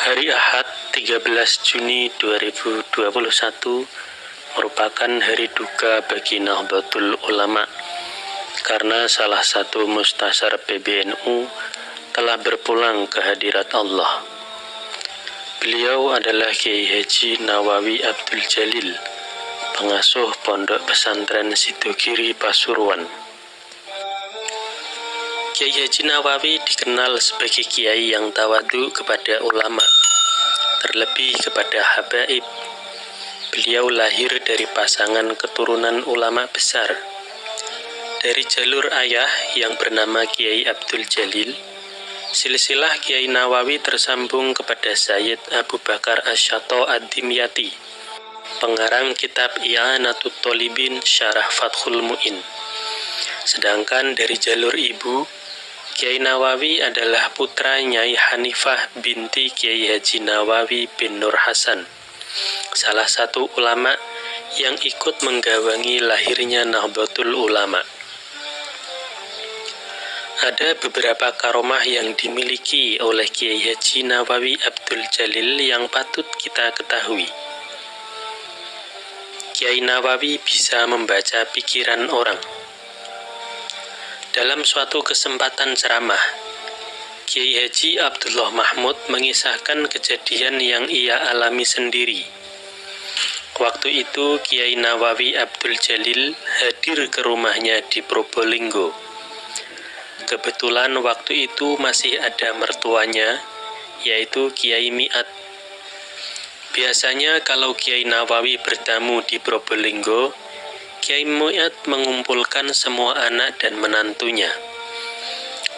Hari Ahad 13 Juni 2021 merupakan hari duka bagi Nahdlatul Ulama karena salah satu mustasar PBNU telah berpulang ke hadirat Allah. Beliau adalah Kiai Haji Nawawi Abdul Jalil, pengasuh Pondok Pesantren Sidogiri Pasuruan. Kiai Haji Nawawi dikenal sebagai kiai yang tawadu kepada ulama, terlebih kepada habaib. Beliau lahir dari pasangan keturunan ulama besar. Dari jalur ayah yang bernama Kiai Abdul Jalil, silsilah Kiai Nawawi tersambung kepada Sayyid Abu Bakar Asy-Syato Ad-Dimyati, pengarang kitab I'anatut Thalibin Syarah Fathul Mu'in. Sedangkan dari jalur ibu, Kiai Nawawi adalah putra Nyai Hanifah binti Kiai Haji Nawawi bin Nur Hasan, salah satu ulama yang ikut menggawangi lahirnya Nahdlatul Ulama. Ada beberapa karomah yang dimiliki oleh Kiai Haji Nawawi Abdul Jalil yang patut kita ketahui. Kiai Nawawi bisa membaca pikiran orang. Dalam suatu kesempatan ceramah, Kiai Haji Abdullah Mahmud mengisahkan kejadian yang ia alami sendiri. Waktu itu Kiai Nawawi Abdul Jalil hadir ke rumahnya di Probolinggo. Kebetulan waktu itu masih ada mertuanya, yaitu Kiai Mi'at. Biasanya kalau Kiai Nawawi bertamu di Probolinggo, Kiai Mi'at mengumpulkan semua anak dan menantunya.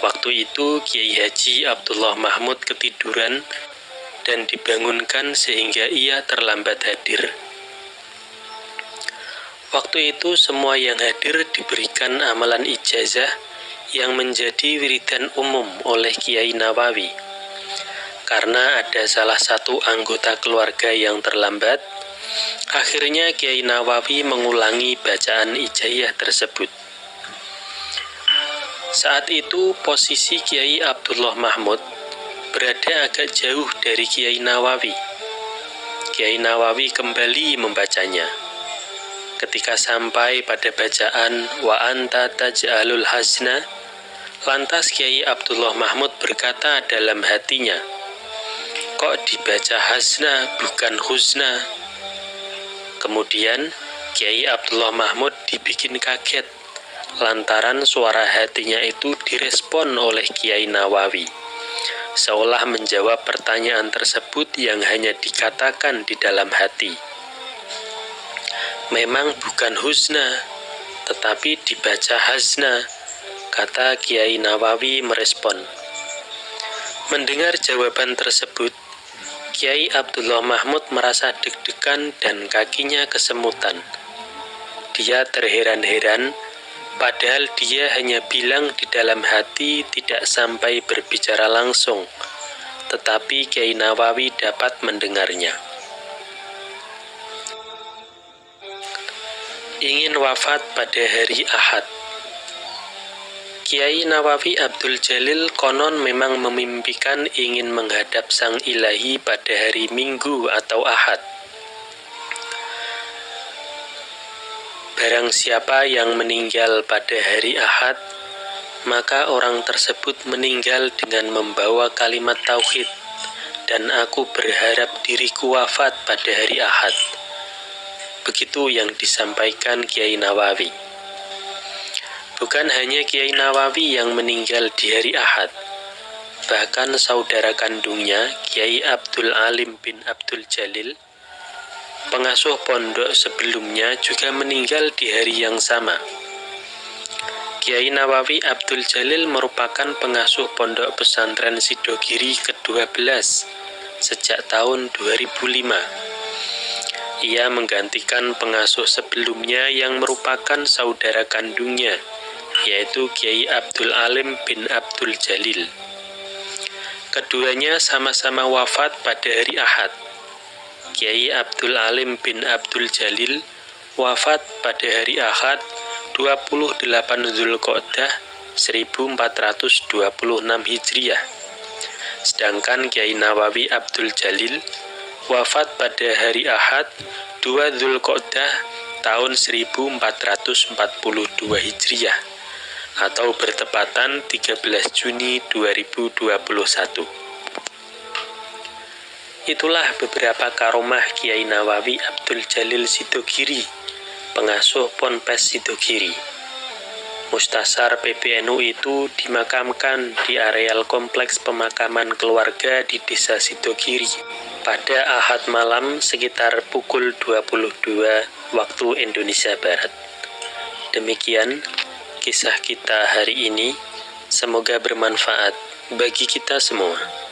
Waktu itu Kiai Haji Abdullah Mahmud ketiduran dan dibangunkan sehingga ia terlambat hadir. Waktu itu semua yang hadir diberikan amalan ijazah yang menjadi wiridan umum oleh Kiai Nawawi. Karena ada salah satu anggota keluarga yang terlambat, akhirnya Kiai Nawawi mengulangi bacaan ijazah tersebut. Saat itu posisi Kiai Abdullah Mahmud berada agak jauh dari Kiai Nawawi. Kiai Nawawi kembali membacanya. Ketika sampai pada bacaan wa anta taj'alul hazna, lantas Kiai Abdullah Mahmud berkata dalam hatinya, kok dibaca hazna bukan huzna? Kemudian Kiai Abdullah Mahmud dibikin kaget lantaran suara hatinya itu direspon oleh Kiai Nawawi, seolah menjawab pertanyaan tersebut yang hanya dikatakan di dalam hati. Memang bukan huzna, tetapi dibaca hazna, kata Kiai Nawawi merespon. Mendengar jawaban tersebut, Kiai Abdullah Mahmud merasa deg-degan dan kakinya kesemutan. Dia terheran-heran, padahal dia hanya bilang di dalam hati, tidak sampai berbicara langsung, tetapi Kiai Nawawi dapat mendengarnya. Ingin wafat pada hari Ahad. Kiai Nawawi Abdul Jalil konon memang memimpikan ingin menghadap Sang Ilahi pada hari Minggu atau Ahad. Barang siapa yang meninggal pada hari Ahad, maka orang tersebut meninggal dengan membawa kalimat tauhid, dan aku berharap diriku wafat pada hari Ahad. Begitu yang disampaikan Kiai Nawawi. Bukan hanya Kiai Nawawi yang meninggal di hari Ahad, bahkan saudara kandungnya Kiai Abdul Alim bin Abdul Jalil, pengasuh pondok sebelumnya, juga meninggal di hari yang sama. Kiai Nawawi Abdul Jalil merupakan pengasuh pondok pesantren Sidogiri ke-12 sejak tahun 2005. Ia menggantikan pengasuh sebelumnya yang merupakan saudara kandungnya, yaitu Kiai Abdul Alim bin Abdul Jalil. Keduanya sama-sama wafat pada hari Ahad. Kiai Abdul Alim bin Abdul Jalil wafat pada hari Ahad 28 Zulqa'dah 1426 Hijriah. Sedangkan Kiai Nawawi Abdul Jalil wafat pada hari Ahad 2 Dzulqa'dah tahun 1442 Hijriah atau bertepatan 13 Juni 2021. Itulah beberapa karomah Kiai Nawawi Abdul Jalil Sidogiri, pengasuh Ponpes Sidogiri. Mustasar PBNU itu dimakamkan di areal kompleks pemakaman keluarga di Desa Sidogiri pada Ahad malam sekitar pukul 22 waktu Indonesia Barat. Demikian kisah kita hari ini, semoga bermanfaat bagi kita semua.